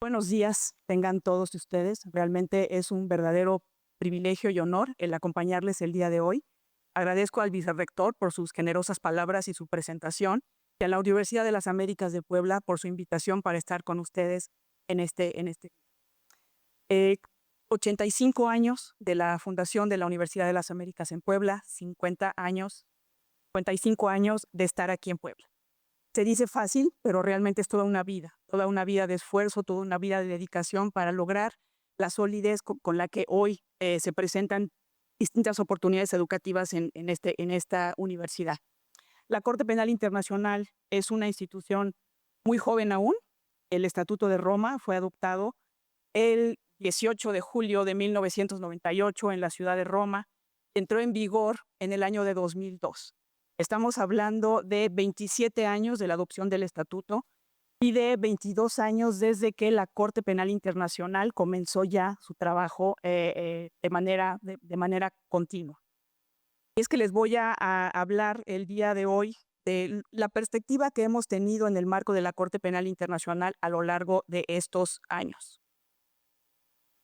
Buenos días, tengan todos ustedes. Realmente es un verdadero privilegio y honor el acompañarles el día de hoy. Agradezco al vicerrector por sus generosas palabras y su presentación, y a la Universidad de las Américas de Puebla por su invitación para estar con ustedes en este. Eh, 85 años de la fundación de la Universidad de las Américas en Puebla, 55 años de estar aquí en Puebla. Se dice fácil, pero realmente es toda una vida de esfuerzo, toda una vida de dedicación para lograr la solidez con la que hoy se presentan distintas oportunidades educativas en esta universidad. La Corte Penal Internacional es una institución muy joven aún. El Estatuto de Roma fue adoptado el 18 de julio de 1998 en la ciudad de Roma. Entró en vigor en el año de 2002. Estamos hablando de 27 años de la adopción del estatuto y de 22 años desde que la Corte Penal Internacional comenzó ya su trabajo de manera continua. Y es que les voy a hablar el día de hoy de la perspectiva que hemos tenido en el marco de la Corte Penal Internacional a lo largo de estos años.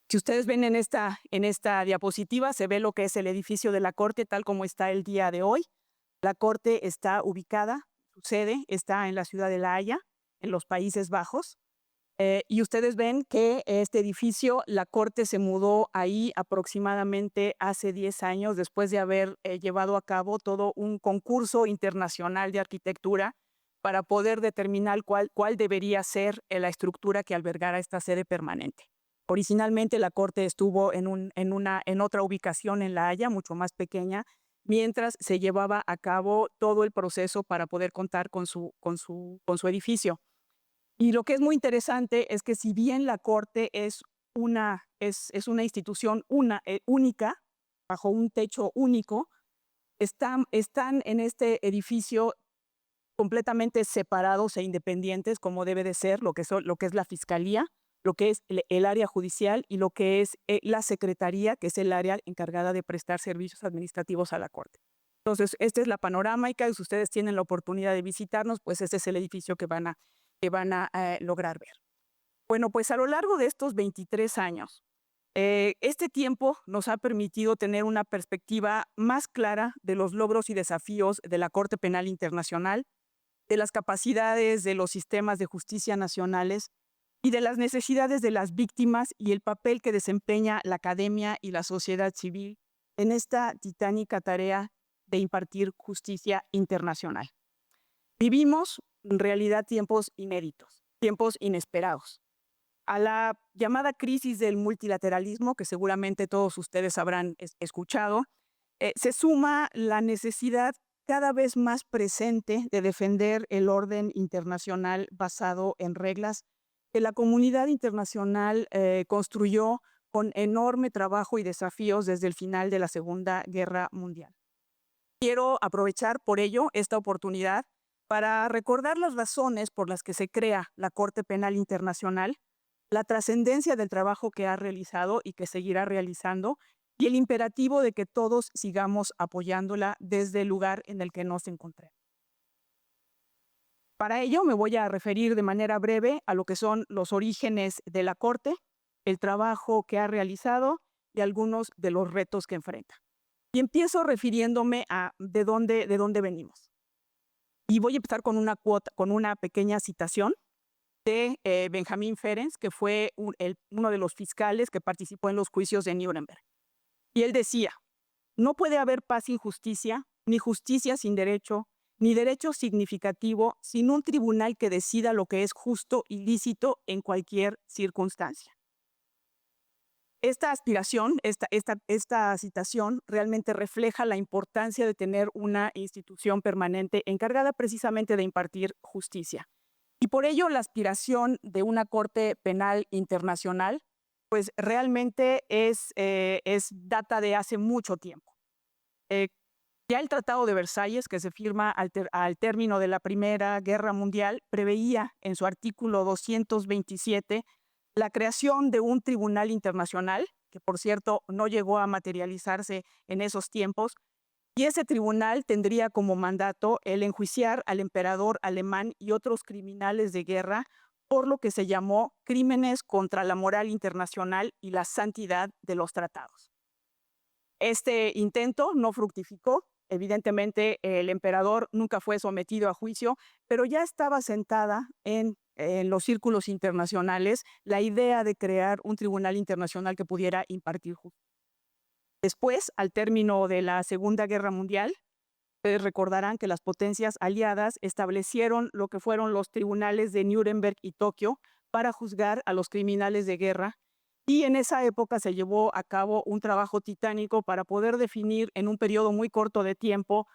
Si ustedes ven en esta diapositiva, se ve lo que es el edificio de la Corte tal como está el día de hoy. La Corte está ubicada, su sede está en la ciudad de La Haya, en los Países Bajos. Y ustedes ven que este edificio, la Corte se mudó ahí aproximadamente hace 10 años, después de haber llevado a cabo todo un concurso internacional de arquitectura para poder determinar cuál debería ser la estructura que albergara esta sede permanente. Originalmente la Corte estuvo en otra ubicación en La Haya, mucho más pequeña, mientras se llevaba a cabo todo el proceso para poder contar con su edificio. Y lo que es muy interesante es que si bien la Corte es una institución única, bajo un techo único, están en este edificio completamente separados e independientes, como debe de ser, lo que es la Fiscalía, lo que es el área judicial y lo que es la Secretaría, que es el área encargada de prestar servicios administrativos a la Corte. Entonces, esta es la panorámica, y si ustedes tienen la oportunidad de visitarnos, pues este es el edificio que van a lograr ver. Bueno, pues a lo largo de estos 23 años, este tiempo nos ha permitido tener una perspectiva más clara de los logros y desafíos de la Corte Penal Internacional, de las capacidades de los sistemas de justicia nacionales y de las necesidades de las víctimas y el papel que desempeña la academia y la sociedad civil en esta titánica tarea de impartir justicia internacional. Vivimos en realidad tiempos inéditos, tiempos inesperados. A la llamada crisis del multilateralismo, que seguramente todos ustedes habrán escuchado, se suma la necesidad cada vez más presente de defender el orden internacional basado en reglas que la comunidad internacional construyó con enorme trabajo y desafíos desde el final de la Segunda Guerra Mundial. Quiero aprovechar por ello esta oportunidad para recordar las razones por las que se crea la Corte Penal Internacional, la trascendencia del trabajo que ha realizado y que seguirá realizando, y el imperativo de que todos sigamos apoyándola desde el lugar en el que nos encontremos. Para ello me voy a referir de manera breve a lo que son los orígenes de la Corte, el trabajo que ha realizado y algunos de los retos que enfrenta. Y empiezo refiriéndome a de dónde venimos. Y voy a empezar con una pequeña citación de Benjamin Ferencz, que fue uno de los fiscales que participó en los juicios de Nuremberg. Y él decía: no puede haber paz sin justicia, ni justicia sin derecho, ni derecho significativo sin un tribunal que decida lo que es justo y lícito en cualquier circunstancia. Esta aspiración, esta citación realmente refleja la importancia de tener una institución permanente encargada precisamente de impartir justicia. Y por ello la aspiración de una Corte Penal Internacional pues realmente data de hace mucho tiempo. Ya el Tratado de Versalles, que se firma al término de la Primera Guerra Mundial, preveía en su artículo 227 la creación de un tribunal internacional, que por cierto no llegó a materializarse en esos tiempos, y ese tribunal tendría como mandato el enjuiciar al emperador alemán y otros criminales de guerra por lo que se llamó crímenes contra la moral internacional y la santidad de los tratados. Este intento no fructificó. Evidentemente, el emperador nunca fue sometido a juicio, pero ya estaba sentada en los círculos internacionales la idea de crear un tribunal internacional que pudiera impartir justicia. Después, al término de la Segunda Guerra Mundial, ustedes recordarán que las potencias aliadas establecieron lo que fueron los tribunales de Nuremberg y Tokio para juzgar a los criminales de guerra. Y en esa época se llevó a cabo un trabajo titánico para poder definir en un periodo muy corto de tiempo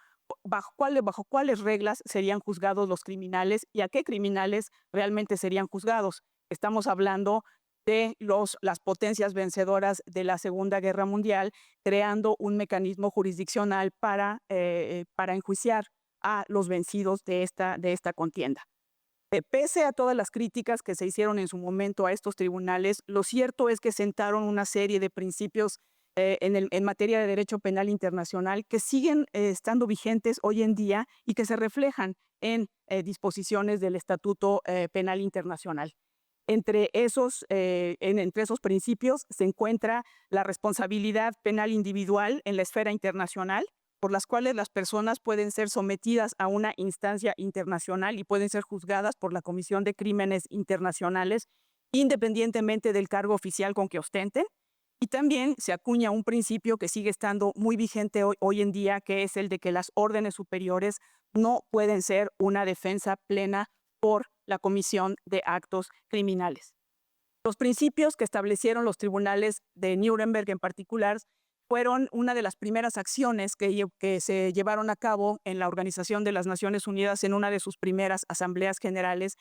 bajo cuáles reglas serían juzgados los criminales y a qué criminales realmente serían juzgados. Estamos hablando de las potencias vencedoras de la Segunda Guerra Mundial, creando un mecanismo jurisdiccional para enjuiciar a los vencidos de esta contienda. Pese a todas las críticas que se hicieron en su momento a estos tribunales, lo cierto es que sentaron una serie de principios en materia de derecho penal internacional que siguen estando vigentes hoy en día y que se reflejan en disposiciones del Estatuto Penal Internacional. Entre esos principios se encuentra la responsabilidad penal individual en la esfera internacional, por las cuales las personas pueden ser sometidas a una instancia internacional y pueden ser juzgadas por la Comisión de Crímenes Internacionales, independientemente del cargo oficial con que ostenten. Y también se acuña un principio que sigue estando muy vigente hoy en día, que es el de que las órdenes superiores no pueden ser una defensa plena por la comisión de actos criminales. Los principios que establecieron los tribunales de Nuremberg en particular fueron una de las primeras acciones que se llevaron a cabo en la Organización de las Naciones Unidas en una de sus primeras asambleas generales,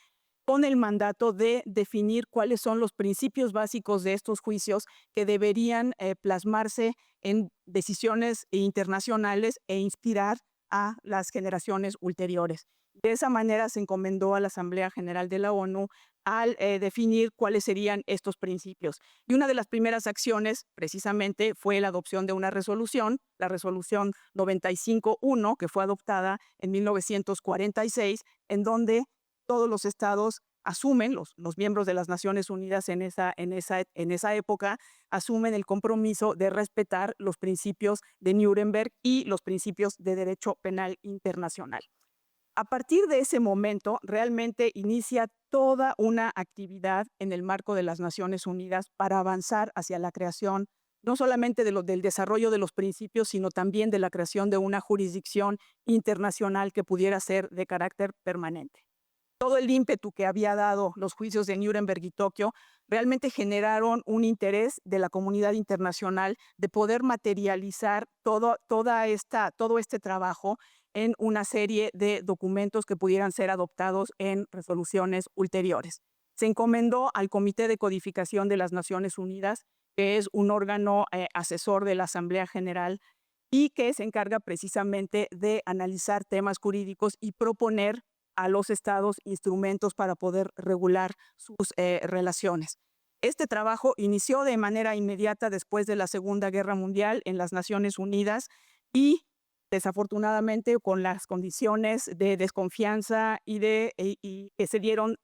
con el mandato de definir cuáles son los principios básicos de estos juicios que deberían plasmarse en decisiones internacionales e inspirar a las generaciones ulteriores. De esa manera se encomendó a la Asamblea General de la ONU al definir cuáles serían estos principios. Y una de las primeras acciones, precisamente, fue la adopción de una resolución, la resolución 95-1, que fue adoptada en 1946, en donde todos los estados asumen, los miembros de las Naciones Unidas en esa época, asumen el compromiso de respetar los principios de Nuremberg y los principios de derecho penal internacional. A partir de ese momento, realmente inicia toda una actividad en el marco de las Naciones Unidas para avanzar hacia la creación, no solamente del desarrollo de los principios, sino también de la creación de una jurisdicción internacional que pudiera ser de carácter permanente. Todo el ímpetu que había dado los juicios de Nuremberg y Tokio realmente generaron un interés de la comunidad internacional de poder materializar todo este trabajo en una serie de documentos que pudieran ser adoptados en resoluciones ulteriores. Se encomendó al Comité de Codificación de las Naciones Unidas, que es un órgano asesor de la Asamblea General y que se encarga precisamente de analizar temas jurídicos y proponer a los estados instrumentos para poder regular sus relaciones. Este trabajo inició de manera inmediata después de la Segunda Guerra Mundial en las Naciones Unidas y desafortunadamente con las condiciones de desconfianza y que se dieron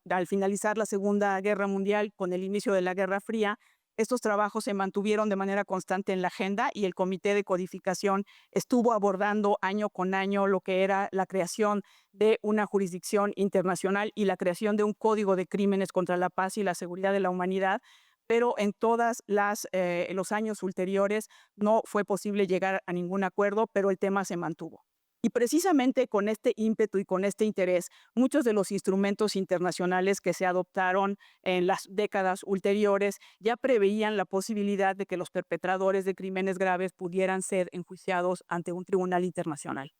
al finalizar la Segunda Guerra Mundial con el inicio de la Guerra Fría, estos trabajos se mantuvieron de manera constante en la agenda y el Comité de Codificación estuvo abordando año con año lo que era la creación de una jurisdicción internacional y la creación de un código de crímenes contra la paz y la seguridad de la humanidad, pero en todos los años ulteriores no fue posible llegar a ningún acuerdo, pero el tema se mantuvo. Y precisamente con este ímpetu y con este interés, muchos de los instrumentos internacionales que se adoptaron en las décadas ulteriores ya preveían la posibilidad de que los perpetradores de crímenes graves pudieran ser enjuiciados ante un tribunal internacional.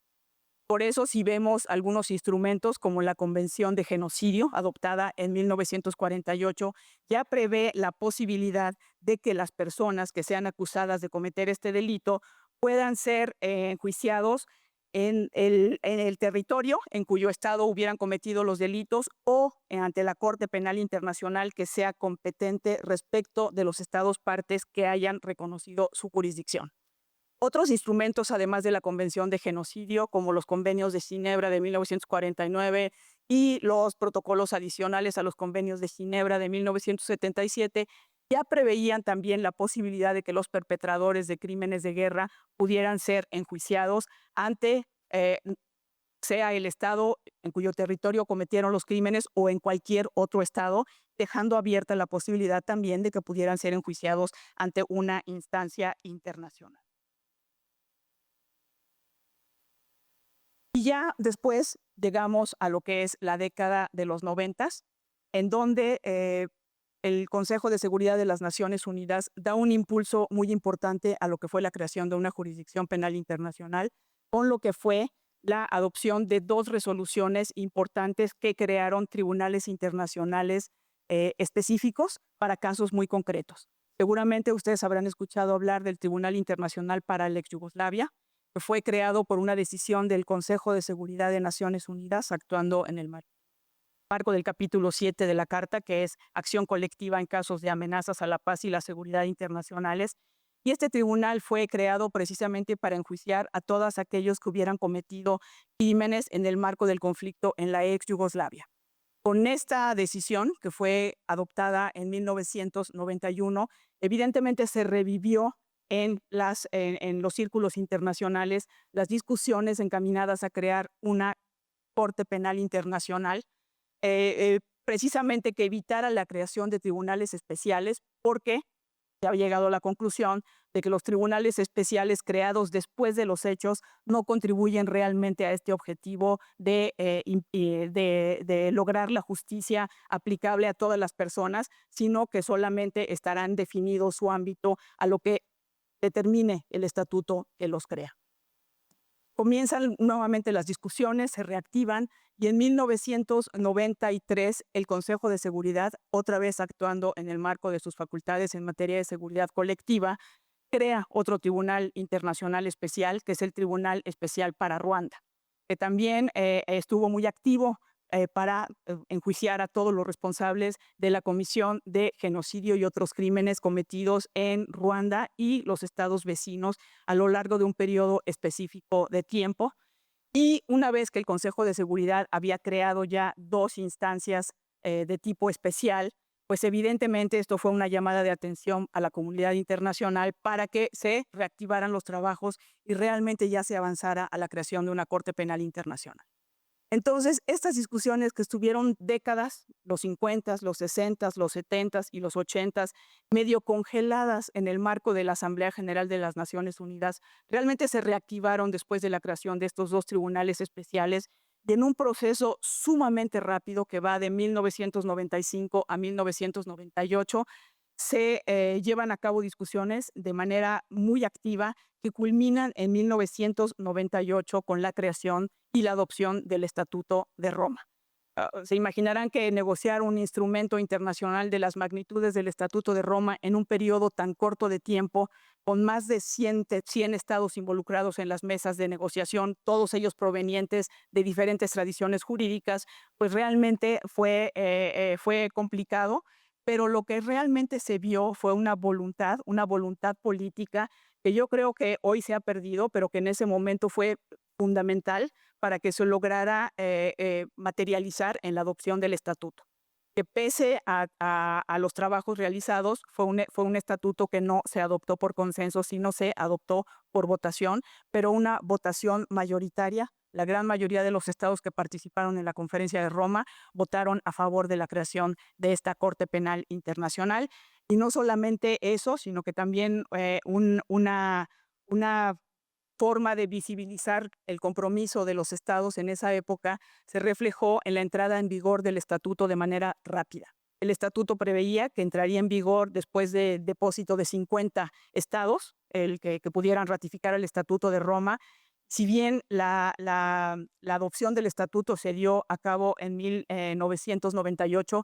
Por eso, si vemos algunos instrumentos como la Convención de Genocidio, adoptada en 1948, ya prevé la posibilidad de que las personas que sean acusadas de cometer este delito puedan ser enjuiciados en el territorio en cuyo estado hubieran cometido los delitos o ante la Corte Penal Internacional que sea competente respecto de los estados partes que hayan reconocido su jurisdicción. Otros instrumentos, además de la Convención de Genocidio, como los convenios de Ginebra de 1949 y los protocolos adicionales a los convenios de Ginebra de 1977 ya preveían también la posibilidad de que los perpetradores de crímenes de guerra pudieran ser enjuiciados ante sea el estado en cuyo territorio cometieron los crímenes o en cualquier otro estado, dejando abierta la posibilidad también de que pudieran ser enjuiciados ante una instancia internacional. Y ya después llegamos a lo que es la década de los 90, en donde el Consejo de Seguridad de las Naciones Unidas da un impulso muy importante a lo que fue la creación de una jurisdicción penal internacional, con lo que fue la adopción de 2 resoluciones importantes que crearon tribunales internacionales específicos para casos muy concretos. Seguramente ustedes habrán escuchado hablar del Tribunal Internacional para la Ex-Yugoslavia, que fue creado por una decisión del Consejo de Seguridad de Naciones Unidas, actuando en el marco del capítulo 7 de la Carta, que es acción colectiva en casos de amenazas a la paz y la seguridad internacionales. Y este tribunal fue creado precisamente para enjuiciar a todos aquellos que hubieran cometido crímenes en el marco del conflicto en la ex Yugoslavia. Con esta decisión, que fue adoptada en 1991, evidentemente se revivió en los círculos internacionales las discusiones encaminadas a crear una Corte Penal Internacional, precisamente que evitara la creación de tribunales especiales, porque se ha llegado a la conclusión de que los tribunales especiales creados después de los hechos no contribuyen realmente a este objetivo de lograr la justicia aplicable a todas las personas, sino que solamente estarán definidos su ámbito a lo que determine el estatuto que los crea. Comienzan nuevamente las discusiones, se reactivan, y en 1993 el Consejo de Seguridad, otra vez actuando en el marco de sus facultades en materia de seguridad colectiva, crea otro tribunal internacional especial, que es el Tribunal Especial para Ruanda, que también estuvo muy activo para enjuiciar a todos los responsables de la comisión de genocidio y otros crímenes cometidos en Ruanda y los estados vecinos a lo largo de un periodo específico de tiempo. Y una vez que el Consejo de Seguridad había creado ya 2 instancias de tipo especial, pues evidentemente esto fue una llamada de atención a la comunidad internacional para que se reactivaran los trabajos y realmente ya se avanzara a la creación de una Corte Penal Internacional. Entonces, estas discusiones que estuvieron décadas, los 50, los 60, los 70 y los 80, medio congeladas en el marco de la Asamblea General de las Naciones Unidas, realmente se reactivaron después de la creación de estos 2 tribunales especiales, y en un proceso sumamente rápido que va de 1995 a 1998, se llevan a cabo discusiones de manera muy activa que culminan en 1998 con la creación y la adopción del Estatuto de Roma. Se imaginarán que negociar un instrumento internacional de las magnitudes del Estatuto de Roma en un periodo tan corto de tiempo, con más de 100 estados involucrados en las mesas de negociación, todos ellos provenientes de diferentes tradiciones jurídicas, pues realmente fue complicado, pero lo que realmente se vio fue una voluntad política que yo creo que hoy se ha perdido, pero que en ese momento fue fundamental para que se lograra materializar en la adopción del estatuto. Que pese a los trabajos realizados, fue un estatuto que no se adoptó por consenso, sino se adoptó por votación, pero una votación mayoritaria. La gran mayoría de los estados que participaron en la Conferencia de Roma votaron a favor de la creación de esta Corte Penal Internacional. Y no solamente eso, sino que también una forma de visibilizar el compromiso de los estados en esa época se reflejó en la entrada en vigor del estatuto de manera rápida. El estatuto preveía que entraría en vigor después del depósito de 50 estados, que pudieran ratificar el Estatuto de Roma. Si bien la adopción del estatuto se dio a cabo en 1998,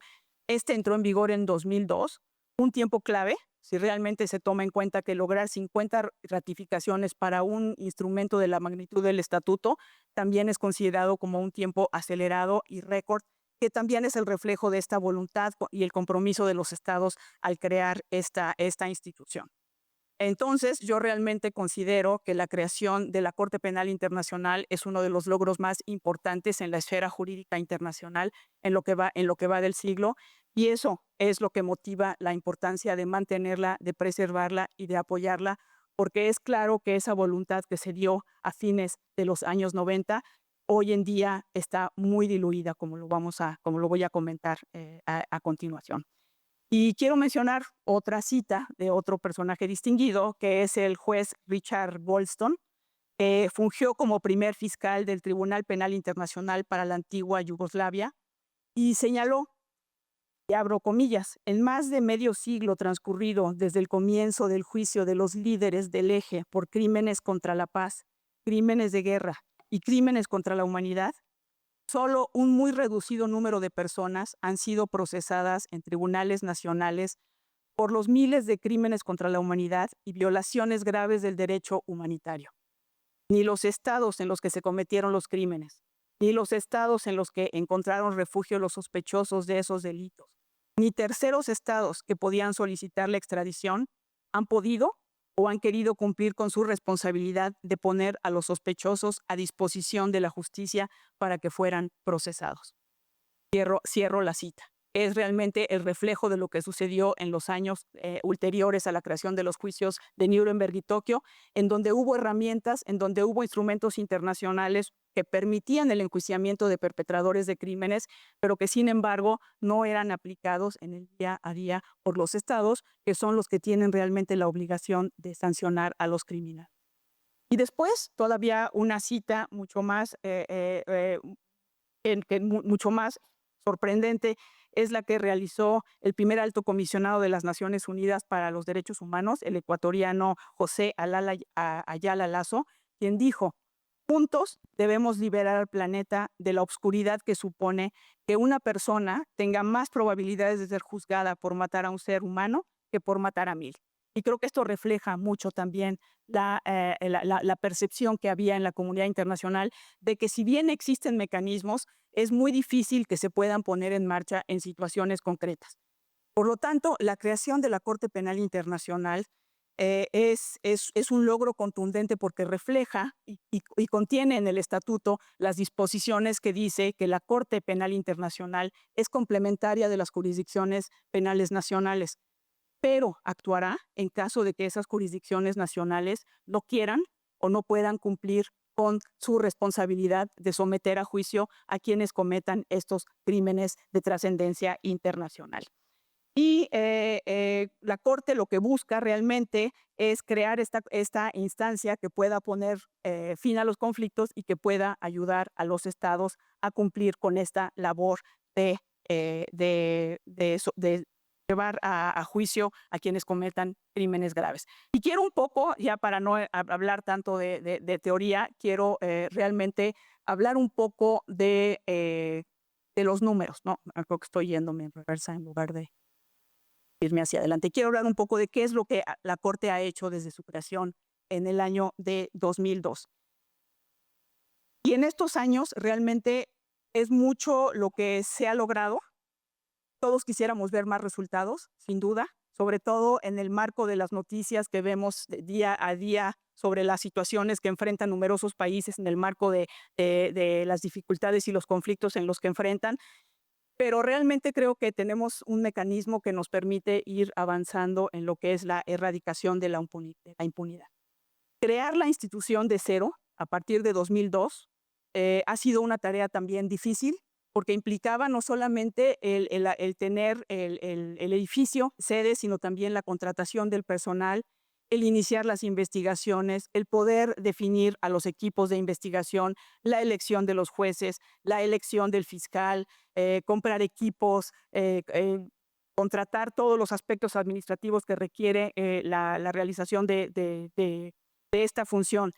este entró en vigor en 2002, un tiempo clave si realmente se toma en cuenta que lograr 50 ratificaciones para un instrumento de la magnitud del estatuto también es considerado como un tiempo acelerado y récord, que también es el reflejo de esta voluntad y el compromiso de los estados al crear esta institución. Entonces, yo realmente considero que la creación de la Corte Penal Internacional es uno de los logros más importantes en la esfera jurídica internacional en lo que va del siglo, y eso es lo que motiva la importancia de mantenerla, de preservarla y de apoyarla, porque es claro que esa voluntad que se dio a fines de los años 90 hoy en día está muy diluida, como lo voy a comentar a continuación. Y quiero mencionar otra cita de otro personaje distinguido, que es el juez Richard Goldstone, que fungió como primer fiscal del Tribunal Penal Internacional para la antigua Yugoslavia y señaló, y abro comillas, en más de medio siglo transcurrido desde el comienzo del juicio de los líderes del Eje por crímenes contra la paz, crímenes de guerra y crímenes contra la humanidad, solo un muy reducido número de personas han sido procesadas en tribunales nacionales por los miles de crímenes contra la humanidad y violaciones graves del derecho humanitario. Ni los estados en los que se cometieron los crímenes, ni los estados en los que encontraron refugio los sospechosos de esos delitos, ni terceros estados que podían solicitar la extradición han podido o han querido cumplir con su responsabilidad de poner a los sospechosos a disposición de la justicia para que fueran procesados. Cierro la cita. Es realmente el reflejo de lo que sucedió en los años ulteriores a la creación de los juicios de Nuremberg y Tokio, en donde hubo herramientas, en donde hubo instrumentos internacionales que permitían el enjuiciamiento de perpetradores de crímenes, pero que sin embargo no eran aplicados en el día a día por los estados, que son los que tienen realmente la obligación de sancionar a los criminales. Y después, todavía una cita mucho más mucho más sorprendente es la que realizó el primer alto comisionado de las Naciones Unidas para los Derechos Humanos, el ecuatoriano José Ayala Lazo, quien dijo: juntos debemos liberar al planeta de la oscuridad que supone que una persona tenga más probabilidades de ser juzgada por matar a un ser humano que por matar a 1000. Y creo que esto refleja mucho también la percepción que había en la comunidad internacional de que, si bien existen mecanismos, es muy difícil que se puedan poner en marcha en situaciones concretas. Por lo tanto, la creación de la Corte Penal Internacional es un logro contundente porque refleja y contiene en el estatuto las disposiciones que dice que la Corte Penal Internacional es complementaria de las jurisdicciones penales nacionales, pero actuará en caso de que esas jurisdicciones nacionales no quieran o no puedan cumplir con su responsabilidad de someter a juicio a quienes cometan estos crímenes de trascendencia internacional. Y la Corte lo que busca realmente es crear esta instancia que pueda poner fin a los conflictos y que pueda ayudar a los estados a cumplir con esta labor de llevar a juicio a quienes cometan crímenes graves. Y quiero un poco, ya para no hablar tanto de teoría, quiero realmente hablar un poco de los números, ¿no? Creo que estoy yéndome en reversa en lugar de irme hacia adelante. Quiero hablar un poco de qué es lo que la Corte ha hecho desde su creación en el año de 2002. Y en estos años realmente es mucho lo que se ha logrado. Todos quisiéramos ver más resultados, sin duda, sobre todo en el marco de las noticias que vemos día a día sobre las situaciones que enfrentan numerosos países en el marco de las dificultades y los conflictos en los que enfrentan. Pero realmente creo que tenemos un mecanismo que nos permite ir avanzando en lo que es la erradicación de la impunidad. Crear la institución de cero a partir de 2002 ha sido una tarea también difícil, porque implicaba no solamente el tener el edificio, sede, sino también la contratación del personal, el iniciar las investigaciones, el poder definir a los equipos de investigación, la elección de los jueces, la elección del fiscal, comprar equipos, contratar todos los aspectos administrativos que requiere la realización de esta función.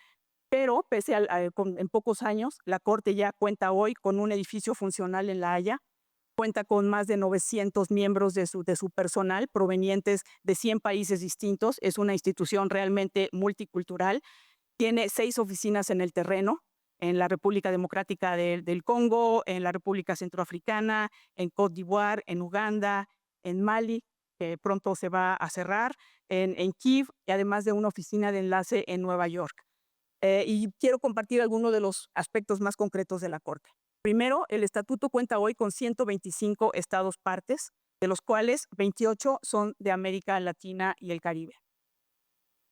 Pero pese en pocos años, la Corte ya cuenta hoy con un edificio funcional en La Haya, cuenta con más de 900 miembros de su personal provenientes de 100 países distintos. Es una institución realmente multicultural. Tiene 6 oficinas en el terreno, en la República Democrática del Congo, en la República Centroafricana, en Côte d'Ivoire, en Uganda, en Mali, que pronto se va a cerrar en Kiev, y además de una oficina de enlace en Nueva York. Y quiero compartir algunos de los aspectos más concretos de la Corte. Primero, el estatuto cuenta hoy con 125 estados partes, de los cuales 28 son de América Latina y el Caribe.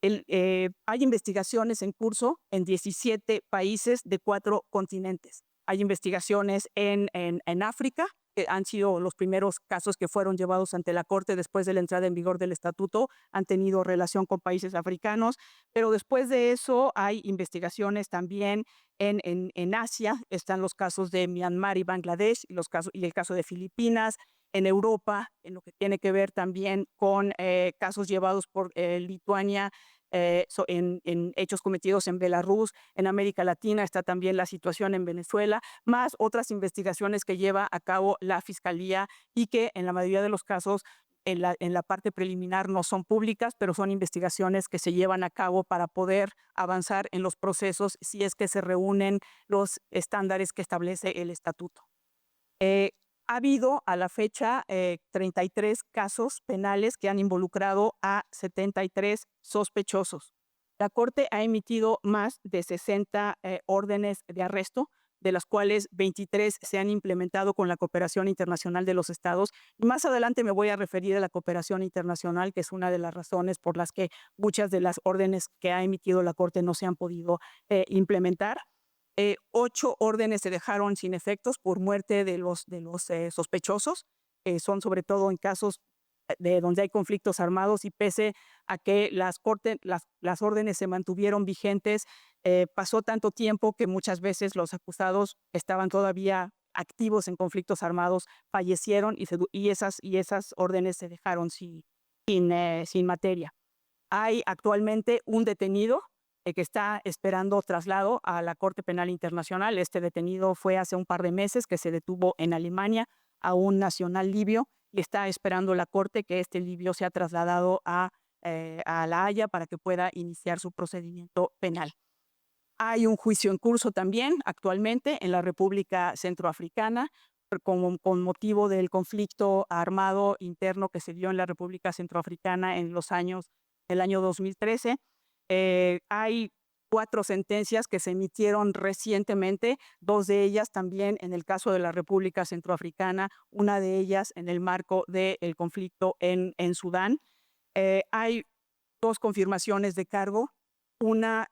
Hay investigaciones en curso en 17 países de 4 continentes. Hay investigaciones en África, que han sido los primeros casos que fueron llevados ante la Corte después de la entrada en vigor del estatuto, han tenido relación con países africanos, pero después de eso hay investigaciones también en Asia, están los casos de Myanmar y Bangladesh, y el caso de Filipinas, en Europa, en lo que tiene que ver también con casos llevados por Lituania, en hechos cometidos en Belarus. En América Latina está también la situación en Venezuela, más otras investigaciones que lleva a cabo la Fiscalía y que en la mayoría de los casos en la parte preliminar no son públicas, pero son investigaciones que se llevan a cabo para poder avanzar en los procesos si es que se reúnen los estándares que establece el estatuto. Ha habido a la fecha 33 casos penales que han involucrado a 73 sospechosos. La Corte ha emitido más de 60 órdenes de arresto, de las cuales 23 se han implementado con la cooperación internacional de los estados. Y más adelante me voy a referir a la cooperación internacional, que es una de las razones por las que muchas de las órdenes que ha emitido la Corte no se han podido implementar. 8 órdenes se dejaron sin efectos por muerte de los sospechosos. Son sobre todo en casos de donde hay conflictos armados, y pese a que las órdenes se mantuvieron vigentes, pasó tanto tiempo que muchas veces los acusados estaban todavía activos en conflictos armados, fallecieron y esas órdenes se dejaron sin materia. Hay actualmente un detenido que está esperando traslado a la Corte Penal Internacional. Este detenido fue hace un par de meses que se detuvo en Alemania a un nacional libio, y está esperando la Corte que este libio sea trasladado a La Haya para que pueda iniciar su procedimiento penal. Hay un juicio en curso también actualmente en la República Centroafricana con motivo del conflicto armado interno que se dio en la República Centroafricana en el año 2013. Hay 4 sentencias que se emitieron recientemente, 2 de ellas también en el caso de la República Centroafricana, una de ellas en el marco del conflicto en Sudán. Hay 2 confirmaciones de cargo. Una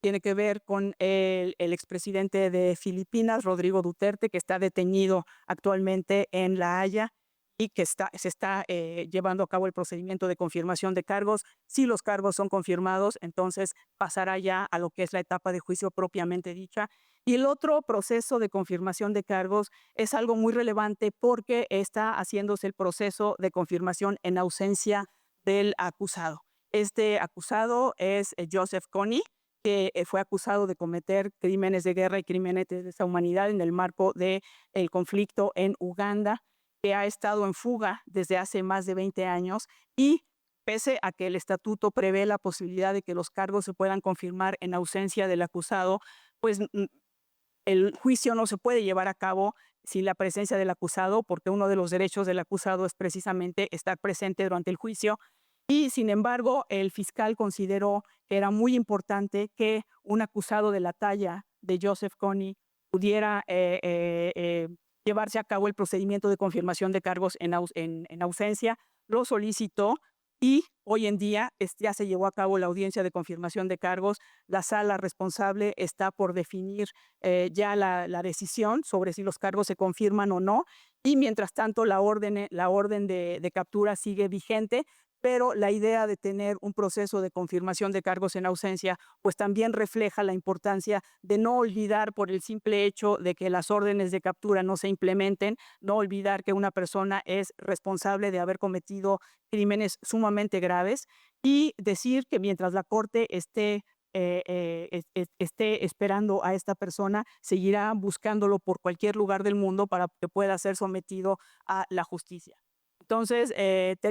tiene que ver con el expresidente de Filipinas, Rodrigo Duterte, que está detenido actualmente en La Haya y que se está llevando a cabo el procedimiento de confirmación de cargos. Si los cargos son confirmados, entonces pasará ya a lo que es la etapa de juicio propiamente dicha. Y el otro proceso de confirmación de cargos es algo muy relevante porque está haciéndose el proceso de confirmación en ausencia del acusado. Este acusado es Joseph Kony, que fue acusado de cometer crímenes de guerra y crímenes de lesa humanidad en el marco del conflicto en Uganda, que ha estado en fuga desde hace más de 20 años, y pese a que el estatuto prevé la posibilidad de que los cargos se puedan confirmar en ausencia del acusado, pues el juicio no se puede llevar a cabo sin la presencia del acusado, porque uno de los derechos del acusado es precisamente estar presente durante el juicio. Y sin embargo, el fiscal consideró que era muy importante que un acusado de la talla de Joseph Kony pudiera llevarse a cabo el procedimiento de confirmación de cargos en ausencia. Lo solicitó y hoy en día ya se llevó a cabo la audiencia de confirmación de cargos. La sala responsable está por definir ya la decisión sobre si los cargos se confirman o no, y mientras tanto la orden de captura sigue vigente. Pero la idea de tener un proceso de confirmación de cargos en ausencia, pues también refleja la importancia de no olvidar, por el simple hecho de que las órdenes de captura no se implementen, no olvidar que una persona es responsable de haber cometido crímenes sumamente graves, y decir que mientras la Corte esté esperando a esta persona, seguirá buscándolo por cualquier lugar del mundo para que pueda ser sometido a la justicia. Entonces,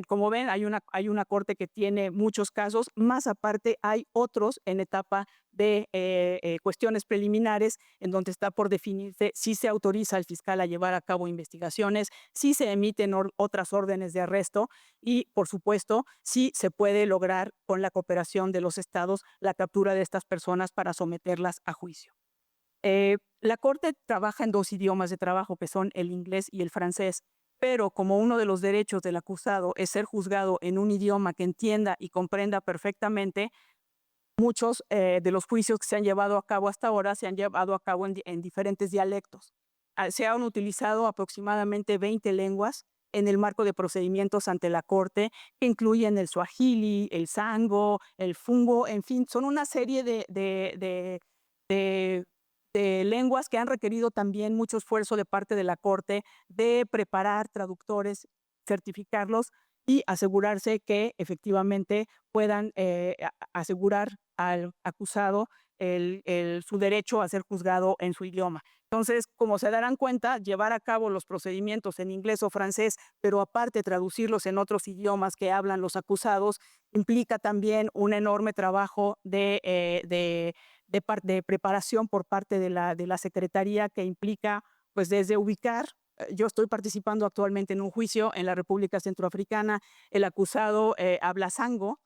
como ven, hay una corte que tiene muchos casos, más aparte hay otros en etapa de cuestiones preliminares, en donde está por definirse si se autoriza al fiscal a llevar a cabo investigaciones, si se emiten otras órdenes de arresto y, por supuesto, si se puede lograr con la cooperación de los estados la captura de estas personas para someterlas a juicio. La Corte trabaja en 2 idiomas de trabajo, que son el inglés y el francés, pero como uno de los derechos del acusado es ser juzgado en un idioma que entienda y comprenda perfectamente, muchos de los juicios que se han llevado a cabo hasta ahora se han llevado a cabo en diferentes dialectos. Se han utilizado aproximadamente 20 lenguas en el marco de procedimientos ante la Corte, que incluyen el suajili, el sango, el fungo, en fin, son una serie de lenguas que han requerido también mucho esfuerzo de parte de la Corte de preparar traductores, certificarlos y asegurarse que efectivamente puedan asegurar al acusado su derecho a ser juzgado en su idioma. Entonces, como se darán cuenta, llevar a cabo los procedimientos en inglés o francés, pero aparte traducirlos en otros idiomas que hablan los acusados, implica también un enorme trabajo de preparación por parte de la Secretaría, que implica pues desde ubicar. Yo estoy participando actualmente en un juicio en la República Centroafricana. El acusado habla sango,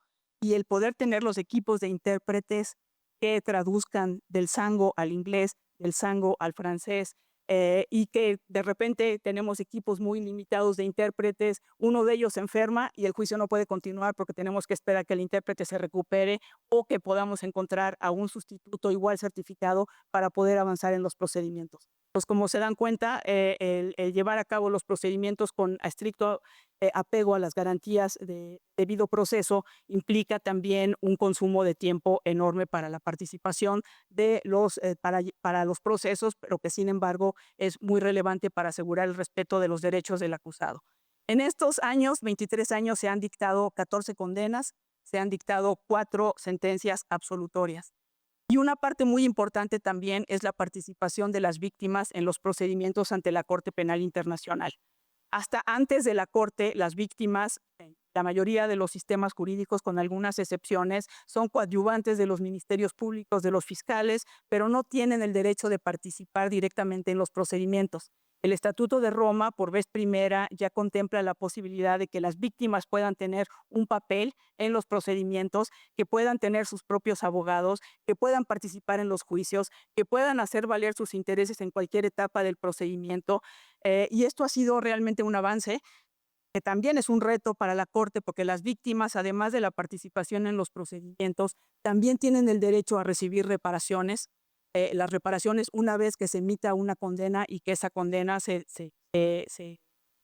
y el poder tener los equipos de intérpretes que traduzcan del sango al inglés, del sango al francés, y que de repente tenemos equipos muy limitados de intérpretes, uno de ellos se enferma y el juicio no puede continuar porque tenemos que esperar que el intérprete se recupere o que podamos encontrar a un sustituto igual certificado para poder avanzar en los procedimientos. Pues como se dan cuenta, el llevar a cabo los procedimientos con estricto apego a las garantías de debido proceso implica también un consumo de tiempo enorme para la participación de para los procesos, pero que sin embargo es muy relevante para asegurar el respeto de los derechos del acusado. En estos años, 23 años, se han dictado 14 condenas, se han dictado 4 sentencias absolutorias. Y una parte muy importante también es la participación de las víctimas en los procedimientos ante la Corte Penal Internacional. Hasta antes de la Corte, las víctimas, la mayoría de los sistemas jurídicos, con algunas excepciones, son coadyuvantes de los ministerios públicos, de los fiscales, pero no tienen el derecho de participar directamente en los procedimientos. El Estatuto de Roma, por vez primera, ya contempla la posibilidad de que las víctimas puedan tener un papel en los procedimientos, que puedan tener sus propios abogados, que puedan participar en los juicios, que puedan hacer valer sus intereses en cualquier etapa del procedimiento. Y esto ha sido realmente un avance, que también es un reto para la Corte, porque las víctimas, además de la participación en los procedimientos, también tienen el derecho a recibir reparaciones. Las reparaciones, una vez que se emita una condena y que esa condena sea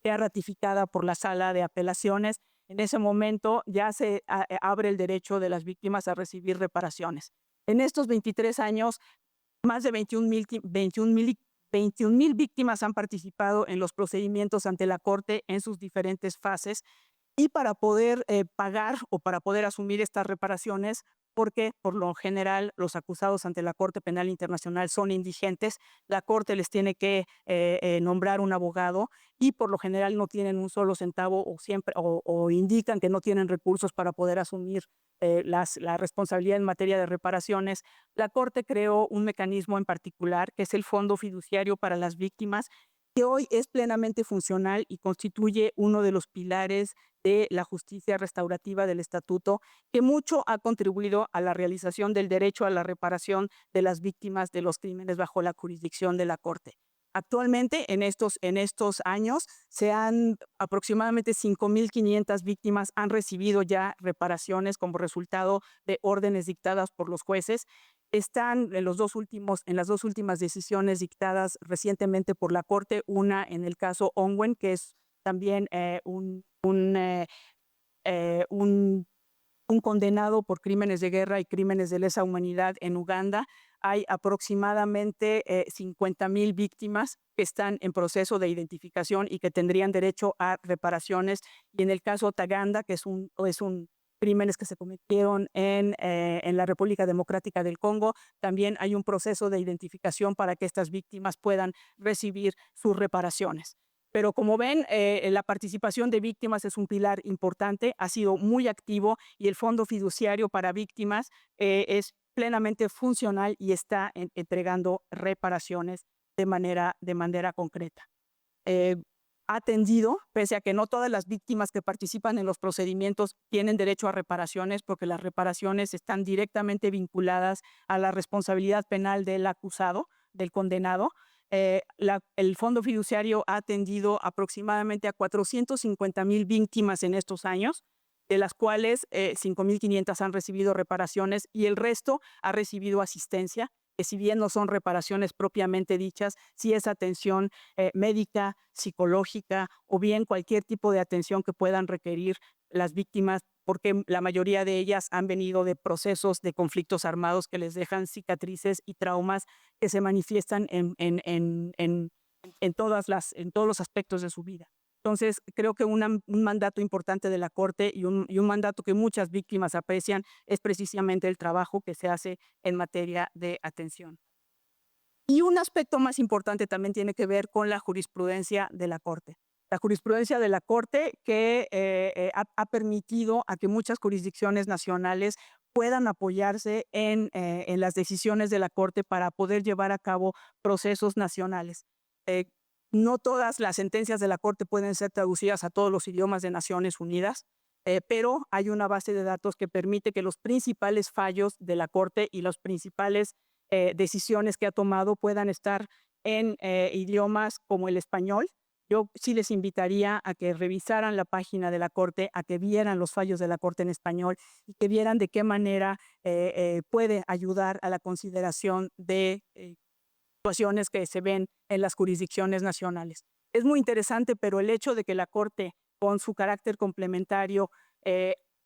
ratificada por la Sala de Apelaciones, en ese momento ya se abre el derecho de las víctimas a recibir reparaciones. En estos 23 años, más de 21,000 víctimas han participado en los procedimientos ante la Corte en sus diferentes fases, y para poder pagar o para poder asumir estas reparaciones, porque por lo general los acusados ante la Corte Penal Internacional son indigentes, la Corte les tiene que nombrar un abogado y por lo general no tienen un solo centavo o indican que no tienen recursos para poder asumir la responsabilidad en materia de reparaciones. La Corte creó un mecanismo en particular, que es el Fondo Fiduciario para las Víctimas, que hoy es plenamente funcional y constituye uno de los pilares de la justicia restaurativa del Estatuto, que mucho ha contribuido a la realización del derecho a la reparación de las víctimas de los crímenes bajo la jurisdicción de la Corte. Actualmente, en estos años, aproximadamente 5,500 víctimas han recibido ya reparaciones como resultado de órdenes dictadas por los jueces. Están en las dos últimas decisiones dictadas recientemente por la Corte, una en el caso Ongwen, que es también un condenado por crímenes de guerra y crímenes de lesa humanidad en Uganda. Hay aproximadamente 50,000 víctimas que están en proceso de identificación y que tendrían derecho a reparaciones. Y en el caso Taganda, que es un crímenes que se cometieron en la República Democrática del Congo, también hay un proceso de identificación para que estas víctimas puedan recibir sus reparaciones. Pero como ven, la participación de víctimas es un pilar importante, ha sido muy activo y el Fondo Fiduciario para Víctimas es plenamente funcional y está entregando reparaciones de manera concreta. Ha atendido, pese a que no todas las víctimas que participan en los procedimientos tienen derecho a reparaciones, porque las reparaciones están directamente vinculadas a la responsabilidad penal del acusado, del condenado. El Fondo Fiduciario ha atendido aproximadamente a 450,000 víctimas en estos años, de las cuales 5,500 han recibido reparaciones y el resto ha recibido asistencia, que si bien no son reparaciones propiamente dichas, sí es atención médica, psicológica o bien cualquier tipo de atención que puedan requerir las víctimas, porque la mayoría de ellas han venido de procesos de conflictos armados que les dejan cicatrices y traumas que se manifiestan en todos los aspectos de su vida. Entonces, creo que un mandato importante de la Corte y un mandato que muchas víctimas aprecian es precisamente el trabajo que se hace en materia de atención. Y un aspecto más importante también tiene que ver con la jurisprudencia de la Corte. La jurisprudencia de la Corte que ha permitido a que muchas jurisdicciones nacionales puedan apoyarse en las decisiones de la Corte para poder llevar a cabo procesos nacionales. No todas las sentencias de la Corte pueden ser traducidas a todos los idiomas de Naciones Unidas, pero hay una base de datos que permite que los principales fallos de la Corte y las principales decisiones que ha tomado puedan estar en idiomas como el español. Yo sí les invitaría a que revisaran la página de la Corte, a que vieran los fallos de la Corte en español y que vieran de qué manera puede ayudar a la consideración de situaciones que se ven en las jurisdicciones nacionales. Es muy interesante, pero el hecho de que la Corte, con su carácter complementario,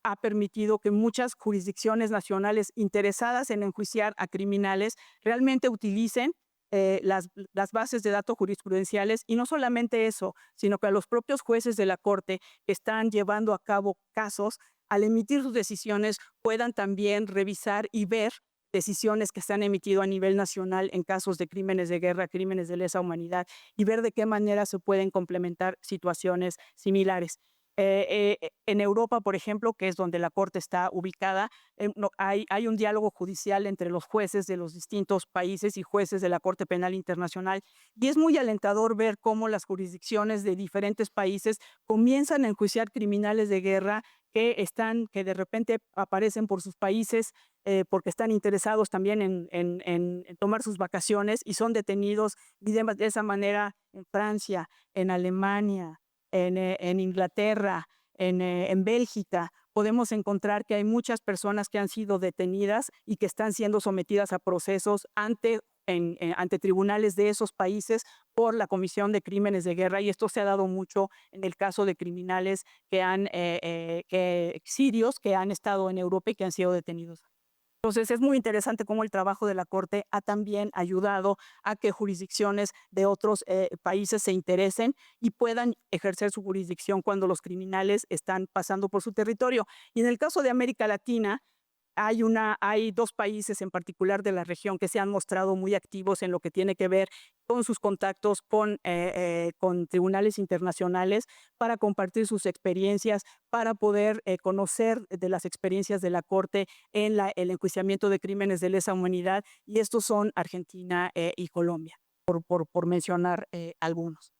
ha permitido que muchas jurisdicciones nacionales interesadas en enjuiciar a criminales realmente utilicen las bases de datos jurisprudenciales, y no solamente eso, sino que a los propios jueces de la Corte que están llevando a cabo casos, al emitir sus decisiones, puedan también revisar y ver decisiones que se han emitido a nivel nacional en casos de crímenes de guerra, crímenes de lesa humanidad, y ver de qué manera se pueden complementar situaciones similares. En Europa, por ejemplo, que es donde la Corte está ubicada, hay un diálogo judicial entre los jueces de los distintos países y jueces de la Corte Penal Internacional, y es muy alentador ver cómo las jurisdicciones de diferentes países comienzan a enjuiciar criminales de guerra que de repente aparecen por sus países porque están interesados también en tomar sus vacaciones y son detenidos de esa manera en Francia, en Alemania, en Inglaterra, en Bélgica. Podemos encontrar que hay muchas personas que han sido detenidas y que están siendo sometidas a procesos ante tribunales de esos países por la comisión de crímenes de guerra, y esto se ha dado mucho en el caso de criminales sirios que han estado en Europa y que han sido detenidos. Entonces, es muy interesante cómo el trabajo de la Corte ha también ayudado a que jurisdicciones de otros países se interesen y puedan ejercer su jurisdicción cuando los criminales están pasando por su territorio. Y en el caso de América Latina, hay dos países en particular de la región que se han mostrado muy activos en lo que tiene que ver con sus contactos con tribunales internacionales para compartir sus experiencias, para poder conocer de las experiencias de la Corte en el enjuiciamiento de crímenes de lesa humanidad, y estos son Argentina y Colombia, por mencionar algunos.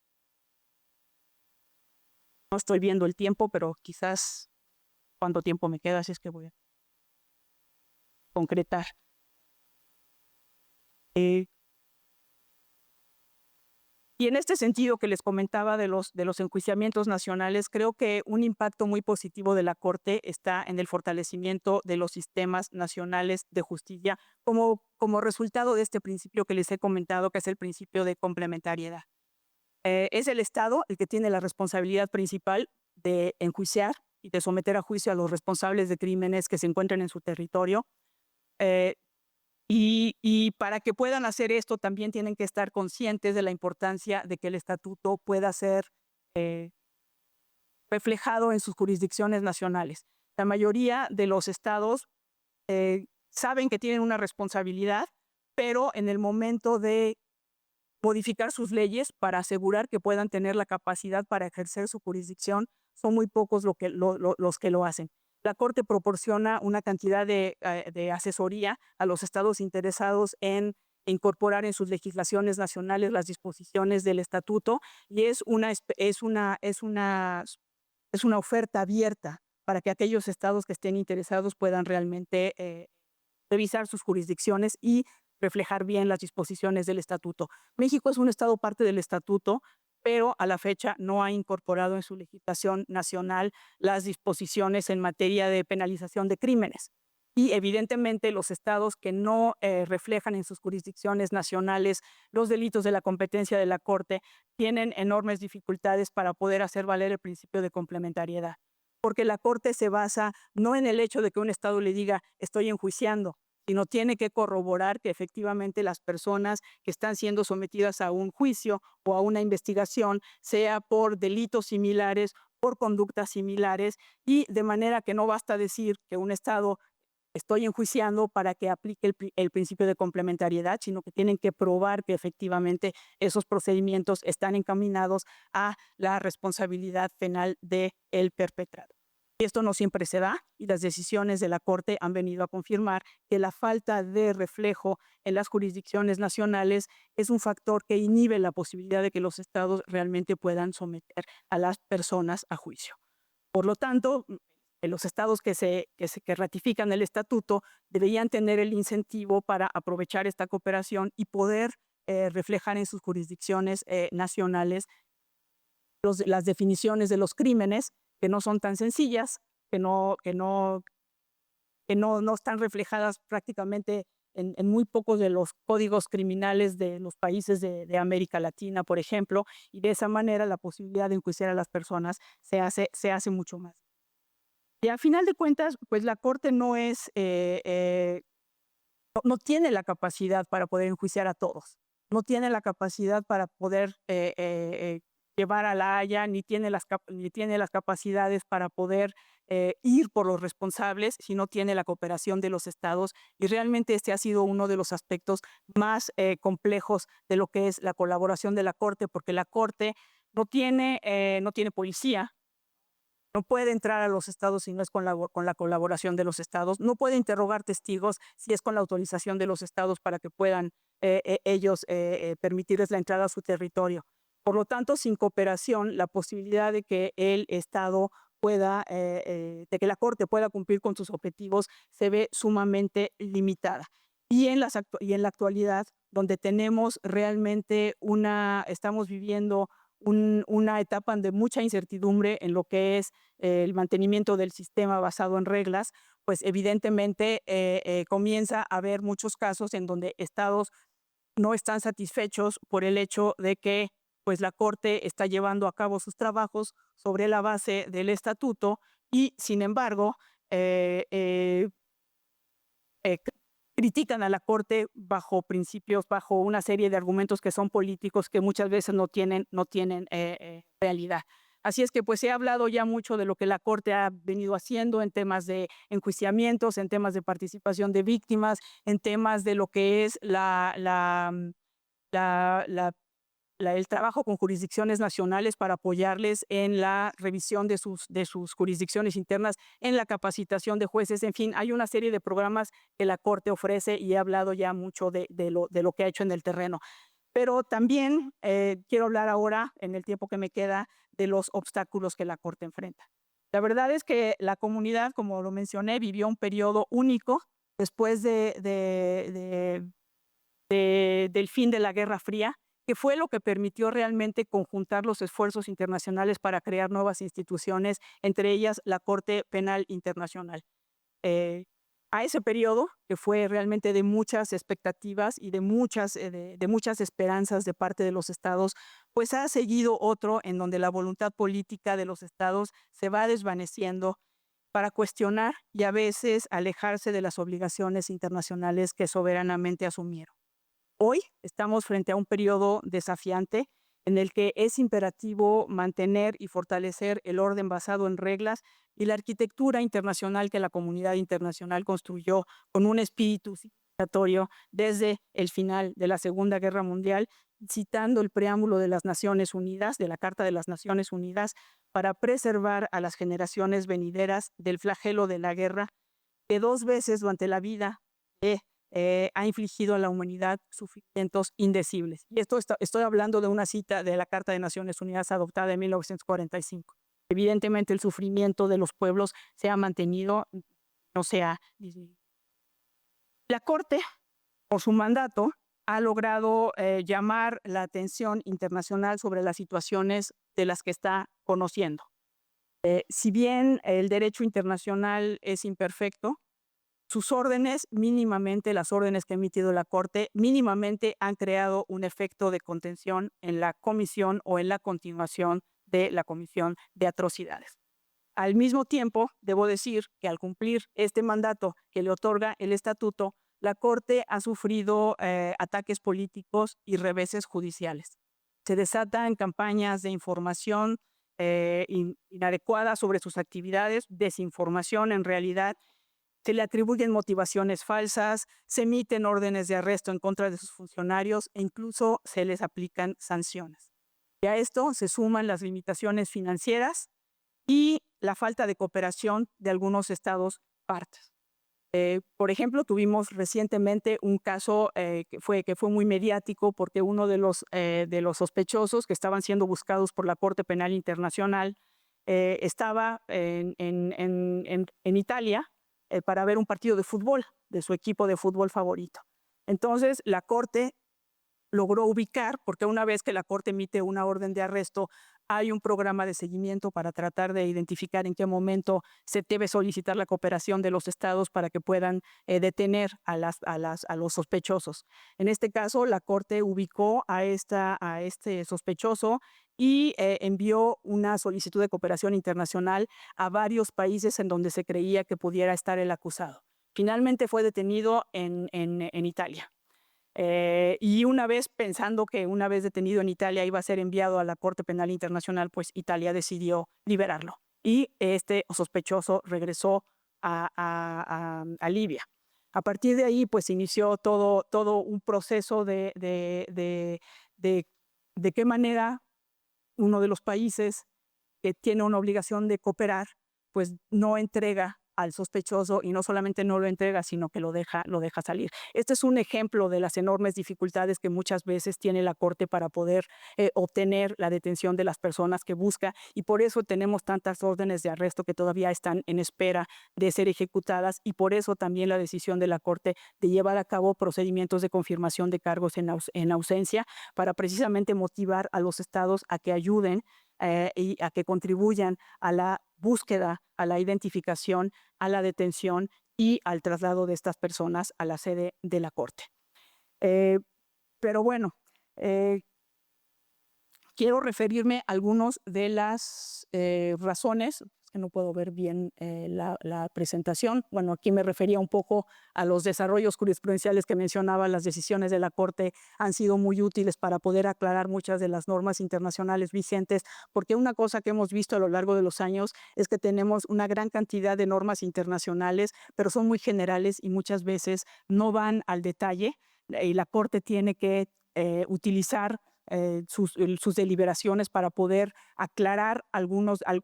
No estoy viendo el tiempo, pero quizás cuánto tiempo me queda, así es que voy a concretar. Y en este sentido que les comentaba de los enjuiciamientos nacionales, creo que un impacto muy positivo de la Corte está en el fortalecimiento de los sistemas nacionales de justicia como resultado de este principio que les he comentado, que es el principio de complementariedad. Es el Estado el que tiene la responsabilidad principal de enjuiciar y de someter a juicio a los responsables de crímenes que se encuentren en su territorio. Y para que puedan hacer esto, también tienen que estar conscientes de la importancia de que el estatuto pueda ser reflejado en sus jurisdicciones nacionales. La mayoría de los estados saben que tienen una responsabilidad, pero en el momento de modificar sus leyes para asegurar que puedan tener la capacidad para ejercer su jurisdicción. Son muy pocos los que lo hacen. La Corte proporciona una cantidad de asesoría a los estados interesados en incorporar en sus legislaciones nacionales las disposiciones del estatuto, y es una oferta abierta para que aquellos estados que estén interesados puedan realmente revisar sus jurisdicciones y reflejar bien las disposiciones del estatuto. México es un estado parte del estatuto, pero a la fecha no ha incorporado en su legislación nacional las disposiciones en materia de penalización de crímenes. Y evidentemente los estados que no reflejan en sus jurisdicciones nacionales los delitos de la competencia de la Corte tienen enormes dificultades para poder hacer valer el principio de complementariedad, porque la Corte se basa no en el hecho de que un estado le diga estoy enjuiciando, sino tiene que corroborar que efectivamente las personas que están siendo sometidas a un juicio o a una investigación sea por delitos similares, por conductas similares, y de manera que no basta decir que un estado estoy enjuiciando para que aplique el principio de complementariedad, sino que tienen que probar que efectivamente esos procedimientos están encaminados a la responsabilidad penal del perpetrado. Y esto no siempre se da, y las decisiones de la Corte han venido a confirmar que la falta de reflejo en las jurisdicciones nacionales es un factor que inhibe la posibilidad de que los estados realmente puedan someter a las personas a juicio. Por lo tanto, los estados que ratifican el estatuto deberían tener el incentivo para aprovechar esta cooperación y poder reflejar en sus jurisdicciones nacionales las definiciones de los crímenes, que no son tan sencillas, que no están reflejadas prácticamente en muy pocos de los códigos criminales de los países de América Latina, por ejemplo, y de esa manera la posibilidad de enjuiciar a las personas se hace mucho más. Y a final de cuentas, pues la Corte no tiene la capacidad para poder enjuiciar a todos, no tiene la capacidad para poder llevar a la Haya, ni tiene las capacidades para poder ir por los responsables, si no tiene la cooperación de los estados, y realmente este ha sido uno de los aspectos más complejos de lo que es la colaboración de la Corte, porque la Corte no tiene policía, no puede entrar a los estados si no es con la colaboración de los estados, no puede interrogar testigos si es con la autorización de los estados para que puedan ellos permitirles la entrada a su territorio. Por lo tanto, sin cooperación, la posibilidad de que el estado de que la Corte pueda cumplir con sus objetivos se ve sumamente limitada. Y en la actualidad, donde tenemos realmente estamos viviendo una etapa de mucha incertidumbre en lo que es el mantenimiento del sistema basado en reglas, pues evidentemente comienza a haber muchos casos en donde estados no están satisfechos por el hecho de que pues la Corte está llevando a cabo sus trabajos sobre la base del estatuto y, sin embargo, critican a la Corte bajo principios, bajo una serie de argumentos que son políticos que muchas veces no tienen realidad. Así es que pues he hablado ya mucho de lo que la Corte ha venido haciendo en temas de enjuiciamientos, en temas de participación de víctimas, en temas de lo que es el trabajo con jurisdicciones nacionales para apoyarles en la revisión de sus jurisdicciones internas, en la capacitación de jueces. En fin, hay una serie de programas que la Corte ofrece y he hablado ya mucho de lo que ha hecho en el terreno. Pero también quiero hablar ahora, en el tiempo que me queda, de los obstáculos que la Corte enfrenta. La verdad es que la comunidad, como lo mencioné, vivió un periodo único después del fin de la Guerra Fría, que fue lo que permitió realmente conjuntar los esfuerzos internacionales para crear nuevas instituciones, entre ellas la Corte Penal Internacional. A ese periodo, que fue realmente de muchas expectativas y de muchas esperanzas de parte de los estados, pues ha seguido otro en donde la voluntad política de los estados se va desvaneciendo para cuestionar y a veces alejarse de las obligaciones internacionales que soberanamente asumieron. Hoy estamos frente a un periodo desafiante en el que es imperativo mantener y fortalecer el orden basado en reglas y la arquitectura internacional que la comunidad internacional construyó con un espíritu civilizatorio desde el final de la Segunda Guerra Mundial citando el preámbulo de las Naciones Unidas, de la Carta de las Naciones Unidas, para preservar a las generaciones venideras del flagelo de la guerra, que 2 veces durante la vida ha infligido a la humanidad sufrimientos indecibles. Y estoy hablando de una cita de la Carta de Naciones Unidas adoptada en 1945. Evidentemente, el sufrimiento de los pueblos se ha mantenido, no se ha disminuido. La Corte, por su mandato, ha logrado llamar la atención internacional sobre las situaciones de las que está conociendo. Si bien el derecho internacional es imperfecto, sus órdenes, mínimamente las órdenes que ha emitido la Corte, mínimamente han creado un efecto de contención en la comisión o en la continuación de la comisión de atrocidades. Al mismo tiempo, debo decir que al cumplir este mandato que le otorga el estatuto, la Corte ha sufrido ataques políticos y reveses judiciales. Se desatan campañas de información inadecuada sobre sus actividades, desinformación en realidad. Se le atribuyen motivaciones falsas, se emiten órdenes de arresto en contra de sus funcionarios e incluso se les aplican sanciones. Y a esto se suman las limitaciones financieras y la falta de cooperación de algunos estados partes. Por ejemplo, tuvimos recientemente un caso que fue muy mediático porque uno de los sospechosos que estaban siendo buscados por la Corte Penal Internacional estaba en Italia para ver un partido de fútbol de su equipo de fútbol favorito. Entonces, la Corte logró ubicar, porque una vez que la Corte emite una orden de arresto, hay un programa de seguimiento para tratar de identificar en qué momento se debe solicitar la cooperación de los estados para que puedan detener a los sospechosos. En este caso, la Corte ubicó a este sospechoso y envió una solicitud de cooperación internacional a varios países en donde se creía que pudiera estar el acusado. Finalmente fue detenido en Italia. Y una vez pensando que una vez detenido en Italia iba a ser enviado a la Corte Penal Internacional, pues Italia decidió liberarlo. Y este sospechoso regresó a Libia. A partir de ahí, pues inició todo un proceso de qué manera uno de los países que tiene una obligación de cooperar, pues no entrega al sospechoso y no solamente no lo entrega, sino que lo deja salir. Este es un ejemplo de las enormes dificultades que muchas veces tiene la Corte para poder obtener la detención de las personas que busca y por eso tenemos tantas órdenes de arresto que todavía están en espera de ser ejecutadas y por eso también la decisión de la Corte de llevar a cabo procedimientos de confirmación de cargos en ausencia para precisamente motivar a los estados a que ayuden y a que contribuyan a la búsqueda, a la identificación, a la detención y al traslado de estas personas a la sede de la Corte. Pero bueno, quiero referirme a algunas de las razones, que no puedo ver bien la presentación. Bueno, aquí me refería un poco a los desarrollos jurisprudenciales que mencionaba. Las decisiones de la Corte han sido muy útiles para poder aclarar muchas de las normas internacionales vigentes, porque una cosa que hemos visto a lo largo de los años es que tenemos una gran cantidad de normas internacionales, pero son muy generales y muchas veces no van al detalle, y la Corte tiene que utilizar sus deliberaciones para poder aclarar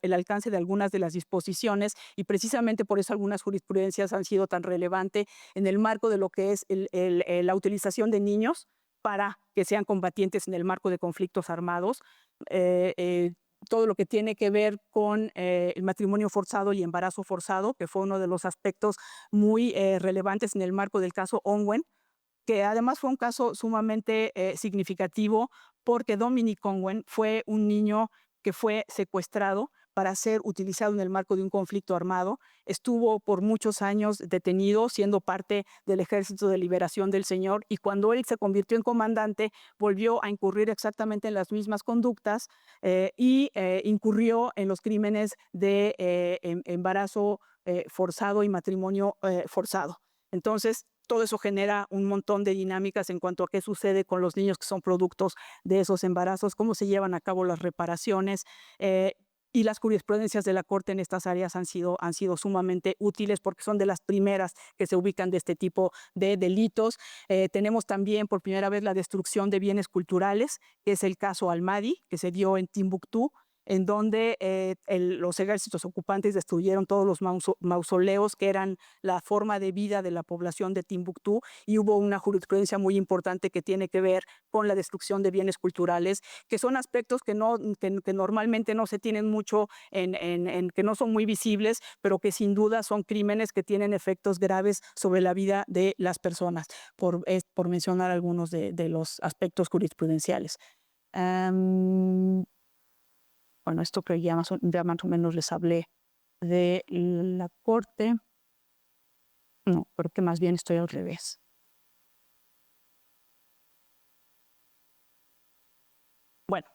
el alcance de algunas de las disposiciones y precisamente por eso algunas jurisprudencias han sido tan relevantes en el marco de lo que es la utilización de niños para que sean combatientes en el marco de conflictos armados. Todo lo que tiene que ver con el matrimonio forzado y embarazo forzado, que fue uno de los aspectos muy relevantes en el marco del caso Onwen, que además fue un caso sumamente significativo porque Dominic Onwen fue un niño que fue secuestrado para ser utilizado en el marco de un conflicto armado. Estuvo por muchos años detenido, siendo parte del Ejército de Liberación del Señor, y cuando él se convirtió en comandante, volvió a incurrir exactamente en las mismas conductas y incurrió en los crímenes de embarazo forzado y matrimonio forzado. Entonces, todo eso genera un montón de dinámicas en cuanto a qué sucede con los niños que son productos de esos embarazos, cómo se llevan a cabo las reparaciones. y las jurisprudencias de la Corte en estas áreas han sido sumamente útiles porque son de las primeras que se ubican de este tipo de delitos. Tenemos también por primera vez la destrucción de bienes culturales, que es el caso Almadi, que se dio en Timbuktu, en donde los ejércitos ocupantes destruyeron todos los mausoleos que eran la forma de vida de la población de Timbuktu, y hubo una jurisprudencia muy importante que tiene que ver con la destrucción de bienes culturales, que son aspectos que normalmente no se tienen mucho, que no son muy visibles, pero que sin duda son crímenes que tienen efectos graves sobre la vida de las personas, por mencionar algunos de los aspectos jurisprudenciales. Bueno, esto que ya más o menos les hablé de la Corte. No, creo que más bien estoy al revés. Bueno,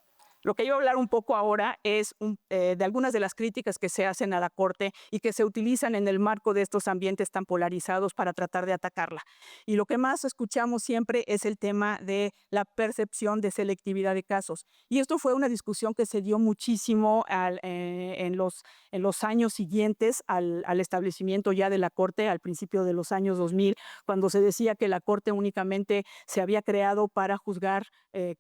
lo que yo voy a hablar un poco ahora es de algunas de las críticas que se hacen a la Corte y que se utilizan en el marco de estos ambientes tan polarizados para tratar de atacarla. Y lo que más escuchamos siempre es el tema de la percepción de selectividad de casos. Y esto fue una discusión que se dio muchísimo en los años siguientes al establecimiento ya de la Corte, al principio de los años 2000, cuando se decía que la Corte únicamente se había creado para juzgar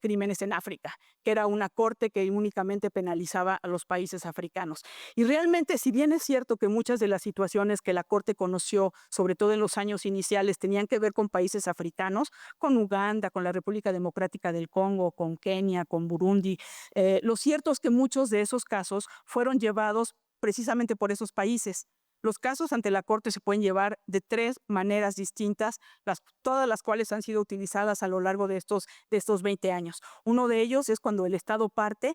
crímenes en África, que era una Corte que únicamente penalizaba a los países africanos. Y realmente, si bien es cierto que muchas de las situaciones que la Corte conoció, sobre todo en los años iniciales, tenían que ver con países africanos, con Uganda, con la República Democrática del Congo, con Kenia, con Burundi, lo cierto es que muchos de esos casos fueron llevados precisamente por esos países. Los casos ante la Corte se pueden llevar de 3 maneras distintas, todas las cuales han sido utilizadas a lo largo de estos 20 años. Uno de ellos es cuando el Estado parte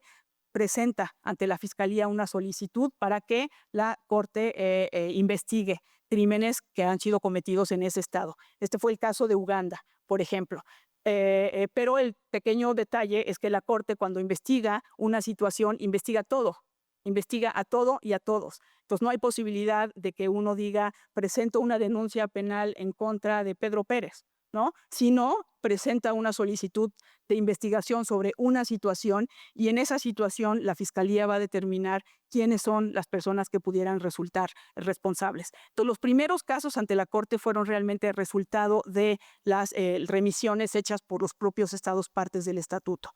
presenta ante la Fiscalía una solicitud para que la Corte investigue crímenes que han sido cometidos en ese Estado. Este fue el caso de Uganda, por ejemplo. Pero el pequeño detalle es que la Corte, cuando investiga una situación, investiga todo. Investiga a todo y a todos. Entonces no hay posibilidad de que uno diga, presento una denuncia penal en contra de Pedro Pérez, ¿no? Sino presenta una solicitud de investigación sobre una situación, y en esa situación la Fiscalía va a determinar quiénes son las personas que pudieran resultar responsables. Entonces los primeros casos ante la Corte fueron realmente resultado de las remisiones hechas por los propios estados partes del estatuto.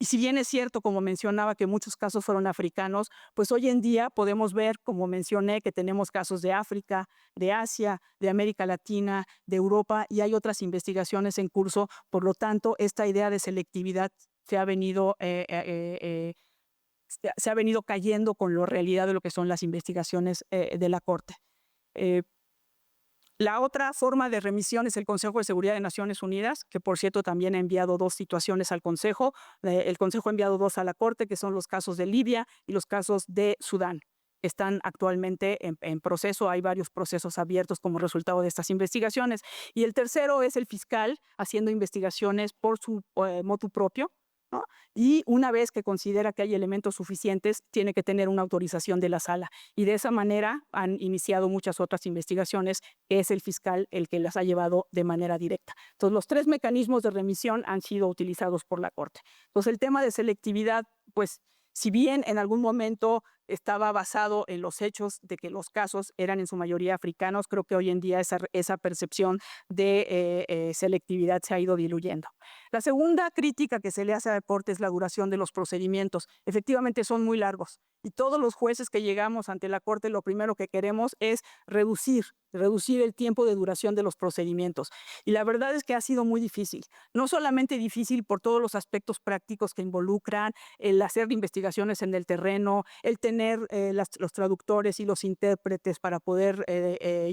Y si bien es cierto, como mencionaba, que muchos casos fueron africanos, pues hoy en día podemos ver, como mencioné, que tenemos casos de África, de Asia, de América Latina, de Europa, y hay otras investigaciones en curso. Por lo tanto, esta idea de selectividad se ha venido cayendo con la realidad de lo que son las investigaciones de la Corte. La otra forma de remisión es el Consejo de Seguridad de Naciones Unidas, que por cierto también ha enviado 2 situaciones al Consejo. El Consejo ha enviado 2 a la Corte, que son los casos de Libia y los casos de Sudán. Están actualmente en proceso, hay varios procesos abiertos como resultado de estas investigaciones. Y el tercero es el fiscal haciendo investigaciones por su motu propio, ¿no? Y una vez que considera que hay elementos suficientes, tiene que tener una autorización de la sala. Y de esa manera han iniciado muchas otras investigaciones, que es el fiscal el que las ha llevado de manera directa. Entonces, los 3 mecanismos de remisión han sido utilizados por la Corte. Entonces, el tema de selectividad, pues, si bien en algún momento estaba basado en los hechos de que los casos eran en su mayoría africanos, creo que hoy en día esa percepción de selectividad se ha ido diluyendo. La segunda crítica que se le hace a Deporte es la duración de los procedimientos. Efectivamente son muy largos, y todos los jueces que llegamos ante la Corte lo primero que queremos es reducir el tiempo de duración de los procedimientos. Y la verdad es que ha sido muy difícil. No solamente difícil por todos los aspectos prácticos que involucran, el hacer investigaciones en el terreno, el tener los traductores y los intérpretes para poder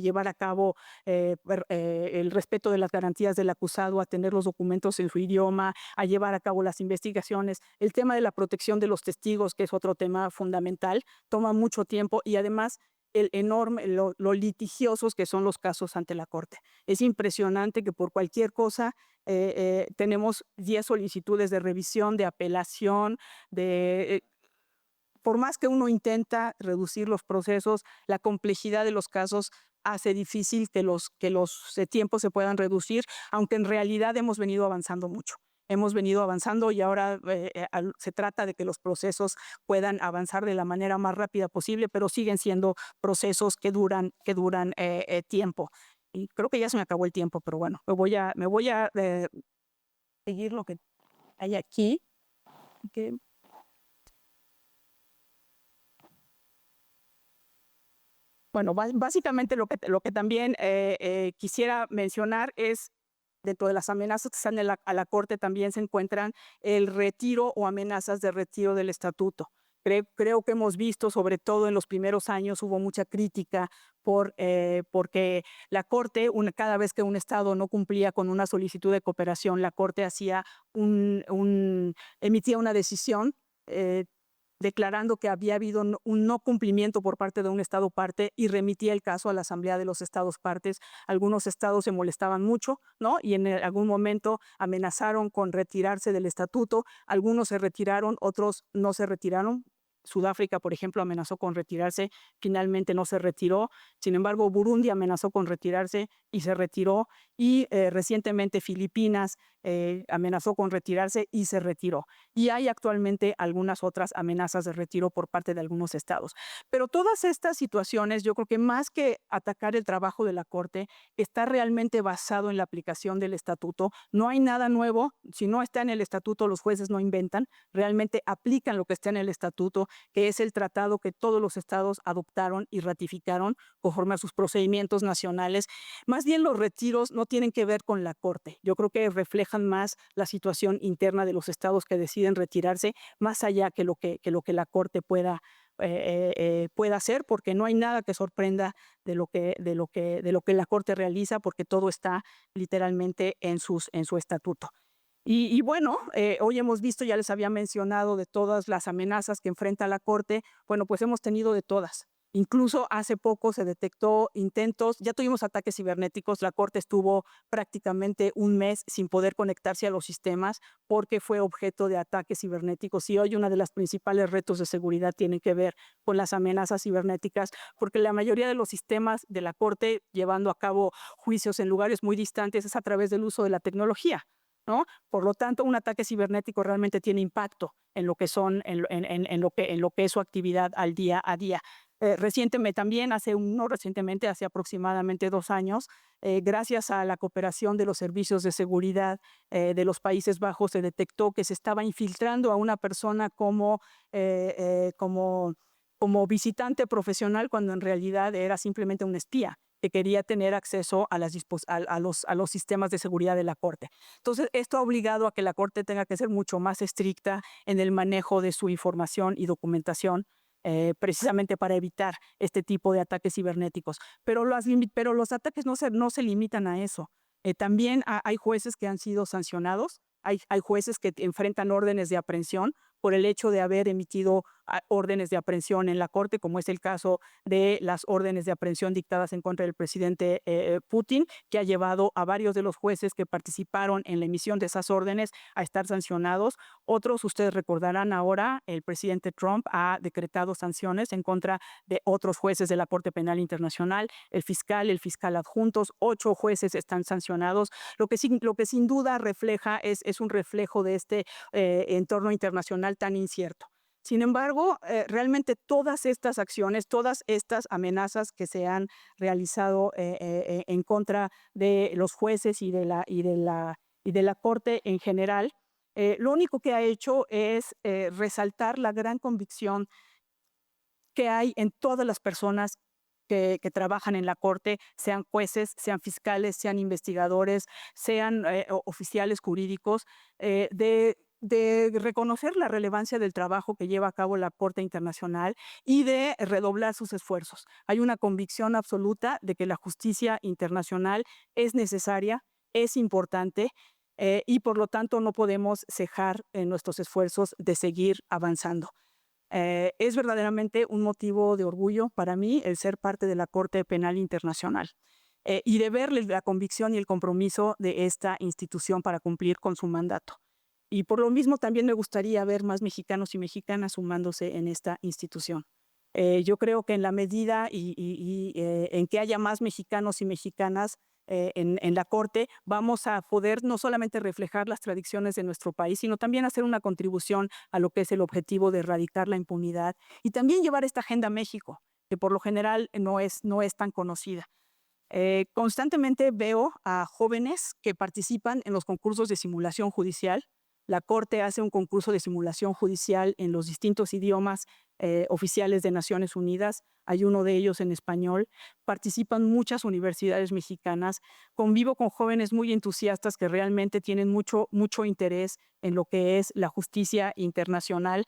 llevar a cabo el respeto de las garantías del acusado, a tener los documentos en su idioma, a llevar a cabo las investigaciones. El tema de la protección de los testigos, que es otro tema fundamental, toma mucho tiempo, y además lo litigiosos que son los casos ante la Corte. Es impresionante que por cualquier cosa tenemos 10 solicitudes de revisión, de apelación, por más que uno intenta reducir los procesos, la complejidad de los casos hace difícil que los tiempos se puedan reducir, aunque en realidad hemos venido avanzando mucho. hemos venido avanzando y ahora se trata de que los procesos puedan avanzar de la manera más rápida posible, pero siguen siendo procesos que duran tiempo. Y creo que ya se me acabó el tiempo, pero bueno, me voy a seguir lo que hay aquí. Okay. Bueno, básicamente lo que también quisiera mencionar es, dentro de las amenazas que están a la Corte también se encuentran el retiro o amenazas de retiro del estatuto. Creo que hemos visto, sobre todo en los primeros años, hubo mucha crítica porque la Corte, cada vez que un Estado no cumplía con una solicitud de cooperación, la Corte emitía una decisión declarando que había habido un no cumplimiento por parte de un Estado parte y remitía el caso a la Asamblea de los Estados partes. Algunos estados se molestaban mucho, ¿no? Y en algún momento amenazaron con retirarse del estatuto. Algunos se retiraron, otros no se retiraron. Sudáfrica, por ejemplo, amenazó con retirarse, finalmente no se retiró. Sin embargo, Burundi amenazó con retirarse y se retiró. Y recientemente Filipinas amenazó con retirarse y se retiró. Y hay actualmente algunas otras amenazas de retiro por parte de algunos estados. Pero todas estas situaciones, yo creo que más que atacar el trabajo de la Corte, está realmente basado en la aplicación del estatuto. No hay nada nuevo. Si no está en el estatuto, los jueces no inventan. Realmente aplican lo que está en el estatuto, que es el tratado que todos los estados adoptaron y ratificaron conforme a sus procedimientos nacionales. Más bien los retiros no tienen que ver con la Corte. Yo creo que reflejan más la situación interna de los estados que deciden retirarse, más allá que lo que la Corte pueda hacer, porque no hay nada que sorprenda de lo que la Corte realiza, porque todo está literalmente en su estatuto. Y bueno, hoy hemos visto, ya les había mencionado de todas las amenazas que enfrenta la Corte. Bueno, pues hemos tenido de todas. Incluso hace poco se detectó intentos, ya tuvimos ataques cibernéticos. La Corte estuvo prácticamente un mes sin poder conectarse a los sistemas porque fue objeto de ataques cibernéticos. Y hoy uno de los principales retos de seguridad tiene que ver con las amenazas cibernéticas, porque la mayoría de los sistemas de la Corte, llevando a cabo juicios en lugares muy distantes, es a través del uso de la tecnología, ¿no? Por lo tanto, un ataque cibernético realmente tiene impacto en lo que es su actividad al día a día. Recientemente, hace aproximadamente 2 años, gracias a la cooperación de los servicios de seguridad de los Países Bajos, se detectó que se estaba infiltrando a una persona como visitante profesional, cuando en realidad era simplemente un espía que quería tener acceso a los sistemas de seguridad de la Corte. Entonces, esto ha obligado a que la Corte tenga que ser mucho más estricta en el manejo de su información y documentación, precisamente para evitar este tipo de ataques cibernéticos. Pero los ataques no se limitan a eso. También hay jueces que han sido sancionados. Hay jueces que enfrentan órdenes de aprehensión por el hecho de haber emitido órdenes de aprehensión en la Corte, como es el caso de las órdenes de aprehensión dictadas en contra del presidente Putin, que ha llevado a varios de los jueces que participaron en la emisión de esas órdenes a estar sancionados. Otros, ustedes recordarán ahora, el presidente Trump ha decretado sanciones en contra de otros jueces de la Corte Penal Internacional, el fiscal adjuntos. 8 jueces están sancionados. Lo que sin duda refleja es un reflejo de este entorno internacional tan incierto. Sin embargo, realmente todas estas acciones, todas estas amenazas que se han realizado en contra de los jueces y de la Corte en general, lo único que ha hecho es resaltar la gran convicción que hay en todas las personas que trabajan en la Corte, sean jueces, sean fiscales, sean investigadores, sean oficiales jurídicos, de reconocer la relevancia del trabajo que lleva a cabo la Corte Internacional y de redoblar sus esfuerzos. Hay una convicción absoluta de que la justicia internacional es necesaria, es importante, y por lo tanto no podemos cejar en nuestros esfuerzos de seguir avanzando. Es verdaderamente un motivo de orgullo para mí el ser parte de la Corte Penal Internacional y de ver la convicción y el compromiso de esta institución para cumplir con su mandato. Y por lo mismo también me gustaría ver más mexicanos y mexicanas sumándose en esta institución. Yo creo que en la medida en que haya más mexicanos y mexicanas en la Corte, vamos a poder no solamente reflejar las tradiciones de nuestro país, sino también hacer una contribución a lo que es el objetivo de erradicar la impunidad y también llevar esta agenda a México, que por lo general no es tan conocida. Constantemente veo a jóvenes que participan en los concursos de simulación judicial. La Corte hace un concurso de simulación judicial en los distintos idiomas oficiales de Naciones Unidas. Hay uno de ellos en español. Participan muchas universidades mexicanas. Convivo con jóvenes muy entusiastas que realmente tienen mucho interés en lo que es la justicia internacional,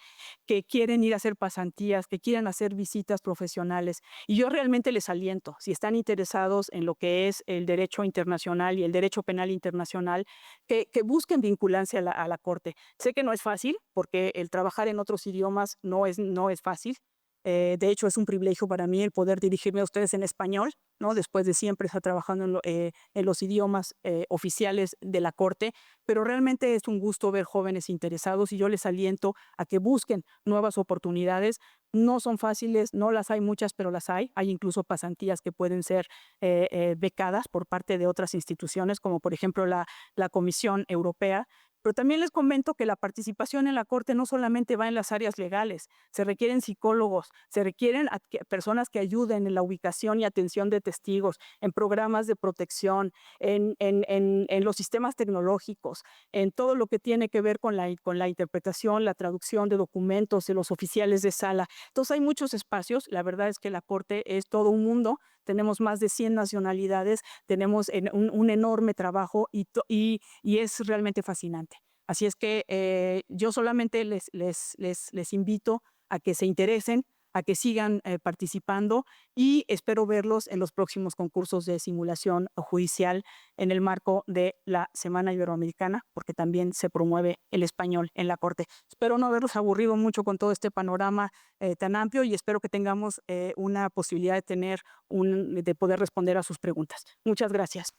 que quieren ir a hacer pasantías, que quieren hacer visitas profesionales. Y yo realmente les aliento, si están interesados en lo que es el derecho internacional y el derecho penal internacional, que busquen vincularse a la Corte. Sé que no es fácil, porque el trabajar en otros idiomas no es fácil. De hecho, es un privilegio para mí el poder dirigirme a ustedes en español, ¿no? Después de siempre estar trabajando en los idiomas oficiales de la Corte, pero realmente es un gusto ver jóvenes interesados y yo les aliento a que busquen nuevas oportunidades. No son fáciles, no las hay muchas, pero las hay. Hay incluso pasantías que pueden ser becadas por parte de otras instituciones, como por ejemplo la Comisión Europea. Pero también les comento que la participación en la Corte no solamente va en las áreas legales, se requieren psicólogos, se requieren personas que ayuden en la ubicación y atención de testigos, en programas de protección, en los sistemas tecnológicos, en todo lo que tiene que ver con la interpretación, la traducción de documentos de los oficiales de sala. Entonces hay muchos espacios. La verdad es que la Corte es todo un mundo. Tenemos más de 100 nacionalidades, tenemos un enorme trabajo y es realmente fascinante. Así es que yo solamente les invito a que se interesen, a que sigan participando y espero verlos en los próximos concursos de simulación judicial en el marco de la Semana Iberoamericana, porque también se promueve el español en la Corte. Espero no haberlos aburrido mucho con todo este panorama tan amplio y espero que tengamos una posibilidad de poder responder a sus preguntas. Muchas gracias.